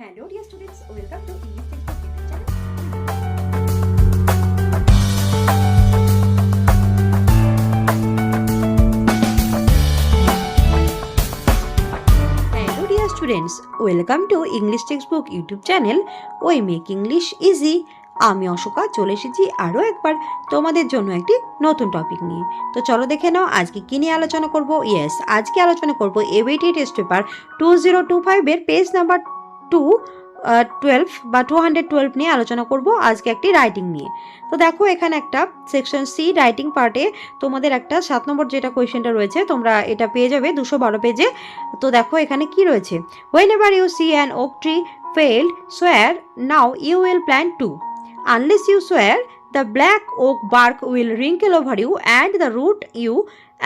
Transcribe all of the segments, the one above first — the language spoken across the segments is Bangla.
Hello dear students, welcome to English Textbook YouTube channel. Hello dear students, welcome to English Textbook YouTube channel. We make English easy. আমি অশোকা চলে এসেছি আরও একবার তোমাদের জন্য একটি নতুন টপিক নিয়ে। তো চলো দেখে নাও আজকে কী নিয়ে আলোচনা করব। ইয়েস, আজকে আলোচনা করব এবিটি টেস্ট পেপার 2025 এর পেজ নাম্বার 212 বা 212 নিয়ে আলোচনা করব আজকে একটি রাইটিং নিয়ে। তো দেখো এখানে একটা সেকশন সি রাইটিং পার্টে তোমাদের একটা 7 নম্বর যেটা কোয়েশ্চেনটা রয়েছে তোমরা এটা পেয়ে যাবে 212 পেজে। তো দেখো এখানে কি রয়েছে, whenever you see an oak tree failed, swear now you will plant two. Unless you swear, the black oak bark will wrinkle over you and the root you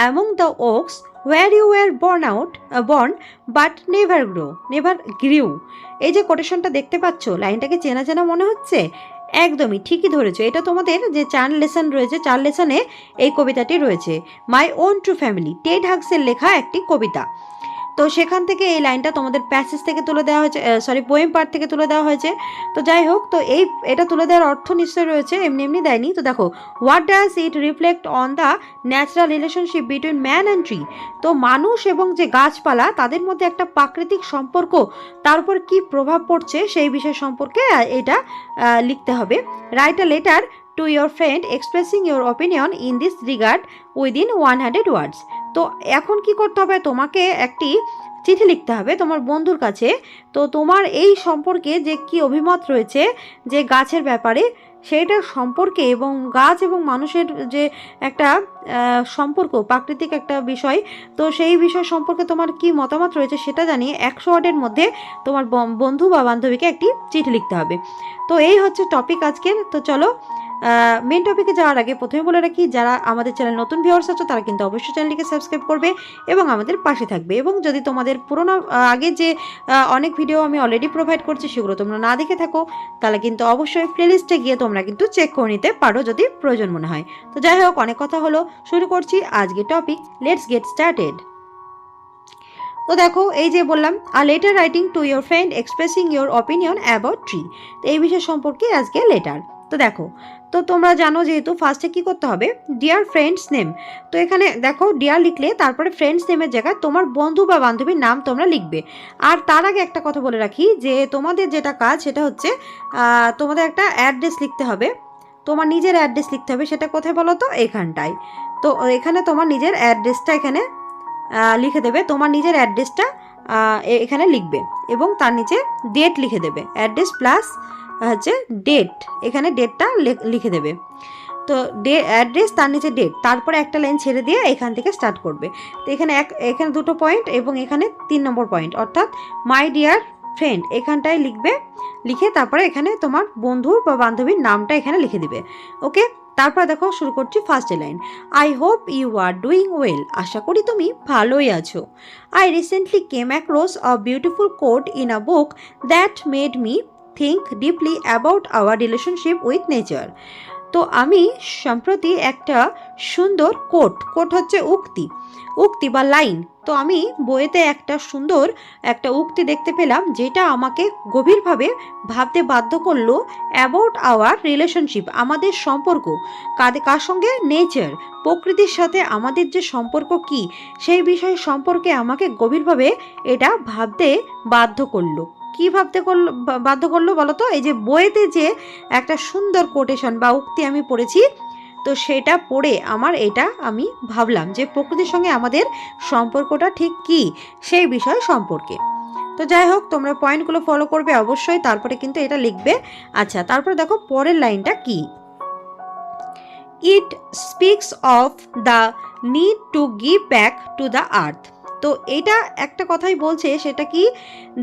among the oaks where you were born but never grew. এই যে কোটেশনটা দেখতে পাচ্ছ, লাইনটাকে চেনা চেনা মনে হচ্ছে? একদমই ঠিকই ধরেছো, এটা তোমাদের যে 4 লেসন রয়েছে 4 লেসনে এই কবিতাটি রয়েছে। My own true family, Ted হাক্সের লেখা একটি কবিতা। তো সেখান থেকে এই লাইনটা তোমাদের প্যাসেজ থেকে তুলে দেওয়া হয়েছে, পোয়েম পার্ট থেকে তুলে দেওয়া হয়েছে। তো যাই হোক, তো এটা তুলে দেওয়ার অর্থ নিশ্চয়ই রয়েছে, এমনি এমনি দেয়নি। তো দেখো, what does it reflect on the natural relationship between man and tree. তো মানুষ এবং যে গাছপালা তাদের মধ্যে একটা প্রাকৃতিক সম্পর্ক, তার উপর কী প্রভাব পড়ছে সেই বিষয় সম্পর্কে এটা লিখতে হবে। Write a letter to your friend expressing your opinion in this regard within 100 words. তো এখন কি করতে হবে, তোমাকে একটি চিঠি লিখতে হবে তোমার বন্ধুর কাছে। তো তোমার এই সম্পর্কে যে কি অভিমত রয়েছে যে গাছের ব্যাপারে সেইটা সম্পর্কে, এবং গাছ এবং মানুষের যে একটা সম্পর্ক, প্রাকৃতিক একটা বিষয়, তো সেই বিষয় সম্পর্কে তোমার কি মতামত রয়েছে সেটা জানিয়ে 100 ওয়ার্ডের মধ্যে তোমার বন্ধু বা বান্ধবীকে একটি চিঠি লিখতে হবে। তো এই হচ্ছে টপিক আজকের। তো চলো মেন টপিকে যাওয়ার আগে প্রথমে বলে রাখি, যারা আমাদের চ্যানেল নতুন ভিউয়ার্স আছো তারা কিন্তু অবশ্যই চ্যানেলটিকে সাবস্ক্রাইব করবে এবং আমাদের পাশে থাকবে। এবং যদি তোমাদের পুরোনো আগে যে অনেক ভিডিও আমি অলরেডি প্রোভাইড করছি সেগুলো তোমরা না দেখে থাকো, তাহলে কিন্তু অবশ্যই প্লেলিস্টে গিয়ে তোমরা কিন্তু চেক করে নিতে পারো যদি প্রয়োজন মনে হয়। তো যাই হোক, অনেক কথা হলো, শুরু করছি আজকে টপিক। Let's get started. তো দেখো, এই যে বললাম, a letter writing to your friend expressing your opinion about tree. তো এই বিষয় সম্পর্কে আজকে লেটার। তো দেখো, তো তোমরা জানো যেহেতু ফার্স্টে কি করতে হবে, ডিয়ার ফ্রেন্ডস নেম। তো এখানে দেখো ডিয়ার লিখলে তারপরে ফ্রেন্ডস নেমের জায়গায় তোমার বন্ধু বা বান্ধবীর নাম তোমরা লিখবে। আর তার আগে একটা কথা বলে রাখি যে তোমাদের যেটা কাজ সেটা হচ্ছে তোমাদের একটা অ্যাড্রেস লিখতে হবে, তোমার নিজের অ্যাড্রেস লিখতে হবে। সেটা কোথায় বলো তো, এখানটায়। তো এখানে তোমার নিজের অ্যাড্রেসটা এখানে লিখে দেবে, তোমার নিজের অ্যাড্রেসটা এখানে লিখবে এবং তার নিচে ডেট লিখে দেবে। অ্যাড্রেস প্লাস হচ্ছে ডেট, এখানে ডেটটা লিখে দেবে। তো অ্যাড্রেস তার নিচে ডেট, তারপরে একটা লাইন ছেড়ে দিয়ে এখান থেকে স্টার্ট করবে। তো এখানে 2টো পয়েন্ট এবং এখানে 3 নম্বর পয়েন্ট, অর্থাৎ মাই ডিয়ার ফ্রেন্ড এখানটায় লিখবে, লিখে তারপরে এখানে তোমার বন্ধুর বা বান্ধবীর নামটা এখানে লিখে দিবে। ওকে, তারপর দেখো শুরু করছি first line. I hope you are doing well, আশা করি তুমি ভালোই আছো। I recently came across a beautiful quote in a book that made me think deeply about our relationship with nature. তো আমি সম্প্রতি একটা সুন্দর কোট হচ্ছে উক্তি বা লাইন। তো আমি বইয়েতে একটা সুন্দর একটা উক্তি দেখতে পেলাম যেটা আমাকে গভীরভাবে ভাবতে বাধ্য করলো অ্যাবাউট আওয়ার রিলেশনশিপ, আমাদের সম্পর্ক কার সঙ্গে, নেচার, প্রকৃতির সাথে আমাদের যে সম্পর্ক কি সেই বিষয় সম্পর্কে আমাকে গভীরভাবে এটা ভাবতে বাধ্য করলো। কি বাধ্য করলো বলো তো? এই যে বইয়েতে যে একটা সুন্দর কোটেশন বা উক্তি আমি পড়েছি, তো সেটা পড়ে আমি ভাবলাম যে প্রকৃতির সঙ্গে আমাদের সম্পর্কটা ঠিক কি সেই বিষয় সম্পর্কে। তো যাই হোক, তোমরা পয়েন্টগুলো ফলো করবে অবশ্যই, তারপরে কিন্তু এটা লিখবে। আচ্ছা, তারপরে দেখো পরের লাইনটা কি, it speaks of the need to give back to the earth. তো এটা একটা কথাই বলছে, সেটা কি,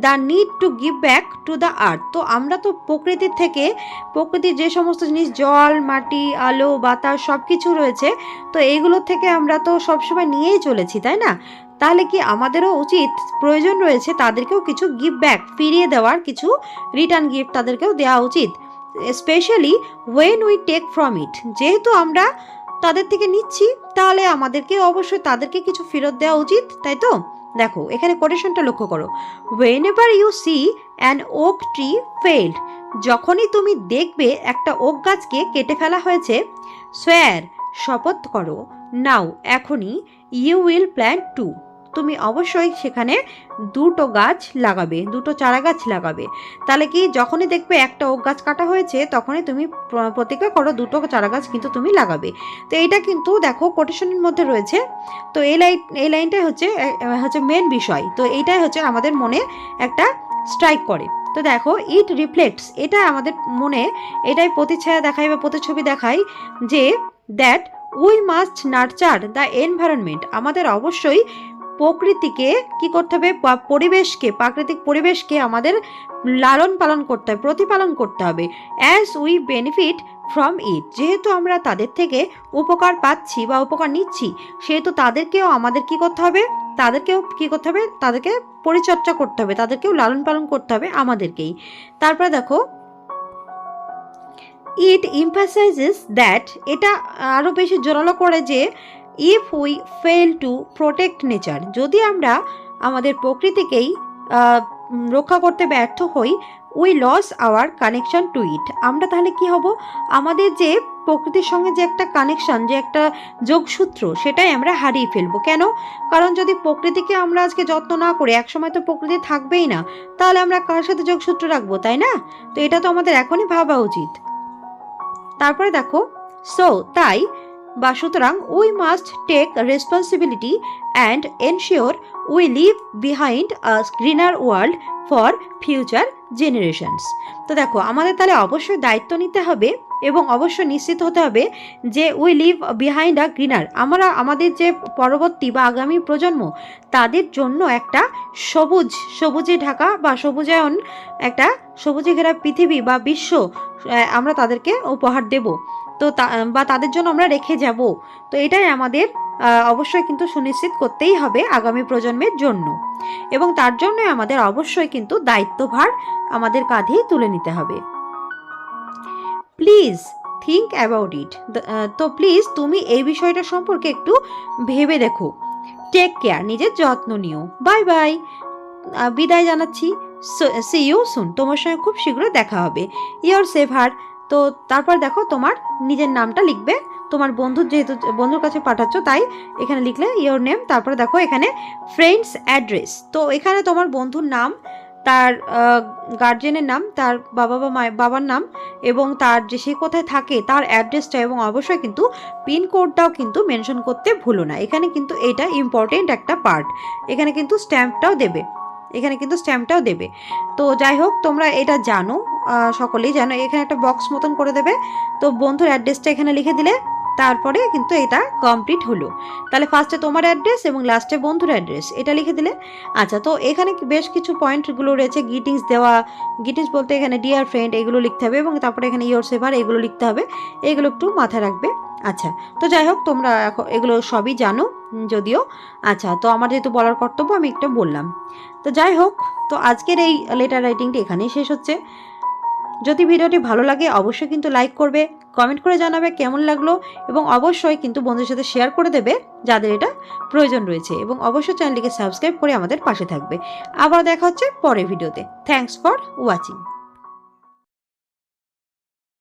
the need to give back to the earth. তো আমরা তো প্রকৃতির যে সমস্ত জিনিস, জল, মাটি, আলো, বাতাস সব কিছু রয়েছে, তো এইগুলোর থেকে আমরা তো সবসময় নিয়েই চলেছি, তাই না? তাহলে কি আমাদেরও উচিত, প্রয়োজন রয়েছে তাদেরকেও কিছু গিভ ব্যাক, ফিরিয়ে দেওয়ার কিছু রিটার্ন গিফট তাদেরকেও দেওয়া উচিত, specially when we take from it. যেহেতু আমরা তাদের থেকে নিচ্ছি, তাহলে আমাদেরকে অবশ্যই তাদেরকে কিছু ফেরত দেওয়া উচিত, তাই তো? দেখো এখানে কোটেশনটা লক্ষ্য করো, whenever you see an oak tree failed, যখনই তুমি দেখবে একটা ওক গাছকে কেটে ফেলা হয়েছে, swear শপথ করো, নাও এখনই, you will plant 2, তুমি অবশ্যই সেখানে 2টো গাছ লাগাবে, 2টো চারা গাছ লাগাবে। তাহলে কি যখনই দেখবে একটা ওক গাছ কাটা হয়েছে তখনই তুমি প্রতিজ্ঞা করো 2টো চারা গাছ কিন্তু তুমি লাগাবে। তো এইটা কিন্তু দেখো কোটেশনের মধ্যে রয়েছে। তো এই লাইনটাই হচ্ছে মেন বিষয়। তো এইটাই হচ্ছে আমাদের মনে একটা স্ট্রাইক করে। তো দেখো ইট রিফ্লেক্টস, এটা আমাদের মনে এটাই প্রতিচ্ছায়া দেখায় বা প্রতিচ্ছবি দেখায় যে that we must nurture the environment, আমাদের অবশ্যই প্রকৃতিকে কি করতে হবে, পরিবেশকে, প্রাকৃতিক পরিবেশকে আমাদের লালন পালন করতে হবে, প্রতিপালন করতে হবে, as we benefit from it, যেহেতু আমরা তাদের থেকে উপকার পাচ্ছি বা উপকার নিচ্ছি, সেহেতু তাদেরকেও আমাদের কি করতে হবে, তাদেরকে পরিচর্যা করতে হবে, তাদেরকেও লালন পালন করতে হবে আমাদেরকেই। তারপরে দেখো ইট এমফাসাইজেস দ্যাট, এটা আরও বেশি জোরালো করে যে if we fail to protect nature, যদি আমরা আমাদের প্রকৃতিকেই রক্ষা করতে ব্যর্থ হই, we lose our connection to it, আমরা তাহলে কি হব, আমাদের যে প্রকৃতির সঙ্গে যে একটা কানেকশন, যে একটা যোগসূত্র, সেটাই আমরা হারিয়ে ফেলবো। কেন? কারণ যদি প্রকৃতিকে আমরা আজকে যত্ন না করে, একসময় তো প্রকৃতি থাকবেই না, তাহলে আমরা কার সাথে যোগসূত্র রাখবো, তাই না? তো এটা তো আমাদের এখনই ভাবা উচিত। তারপরে দেখো সো তাই বা সুতরাং we must take responsibility and ensure we leave behind a greener world for future generations. তো দেখো আমাদের তাহলে অবশ্যই দায়িত্ব নিতে হবে এবং অবশ্যই নিশ্চিত হতে হবে যে we leave behind a greener, আমরা আমাদের যে পরবর্তী বা আগামী প্রজন্ম, তাদের জন্য একটা সবুজে ঢাকা বা সবুজায়ন, একটা সবুজে ঘেরা পৃথিবী বা বিশ্ব আমরা তাদেরকে উপহার দেব, তো বা তাদের জন্য আমরা রেখে যাব। তো এটাই আমাদের অবশ্যই কিন্তু সুনিশ্চিত করতেই হবে আগামী প্রজন্মের জন্য, এবং তার জন্য আমাদের অবশ্যই কিন্তু দায়িত্বভার আমাদের কাঁধেই তুলে নিতে হবে। প্লিজ থিঙ্ক অ্যাবাউট ইট, তো প্লিজ তুমি এই বিষয়টা সম্পর্কে একটু ভেবে দেখো। টেক কেয়ার, নিজের যত্ন নিও। বাই বাই, বিদায় জানাচ্ছি। সি ইউ সুন, তোমার সঙ্গে খুব শীঘ্রই দেখা হবে। ইয়োর সেভার। তো তারপর দেখো তোমার নিজের নামটা লিখবে, তোমার বন্ধুর যেহেতু বন্ধুর কাছে পাঠাচ্ছ তাই এখানে লিখলে ইয়োর নেম। তারপরে দেখো এখানে ফ্রেন্ডস অ্যাড্রেস, তো এখানে তোমার বন্ধুর নাম, তার গার্জেনের নাম, তার বাবা বা বাবার নাম, এবং তার যে সে কোথায় থাকে তার অ্যাড্রেসটা, এবং অবশ্যই কিন্তু পিনকোডটাও কিন্তু মেনশন করতে ভুলো না। এখানে কিন্তু এটা ইম্পর্টেন্ট একটা পার্ট। এখানে কিন্তু স্ট্যাম্পটাও দেবে। তো যাই হোক, তোমরা এটা জানো, সকলেই জানো। এখানে একটা বক্স মতন করে দেবে, তো বন্ধুর অ্যাড্রেসটা এখানে লিখে দিলে তারপরে কিন্তু এটা কমপ্লিট হলো। তাহলে ফার্স্টে তোমার অ্যাড্রেস এবং লাস্টে বন্ধুর অ্যাড্রেস, এটা লিখে দিলে। আচ্ছা, তো এখানে বেশ কিছু পয়েন্টগুলো রয়েছে, গ্রিটিংস দেওয়া, গ্রিটিংস বলতে এখানে ডিয়ার ফ্রেন্ড এগুলো লিখতে হবে, এবং তারপরে এখানে ইয়োর সেভার এগুলো লিখতে হবে, এগুলো একটু মাথায় রাখবে। আচ্ছা, তো যাই হোক, তোমরা এগুলো সবই জানো যদিও। আচ্ছা, তো আমার যেহেতু বলার কর্তব্য আমি একটু বললাম। তো যাই হোক, তো আজকের এই লেটার রাইটিংটি এখানেই শেষ হচ্ছে। যদি ভিডিওটি ভালো লাগে অবশ্যই কিন্তু লাইক করবে, কমেন্ট করে জানাবে কেমন লাগলো, এবং অবশ্যই কিন্তু বন্ধুদের সাথে শেয়ার করে দেবে যাদের এটা প্রয়োজন রয়েছে, এবং অবশ্যই চ্যানেলটিকে সাবস্ক্রাইব করে আমাদের পাশে থাকবে। আবার দেখা হচ্ছে পরের ভিডিওতে। Thanks for watching.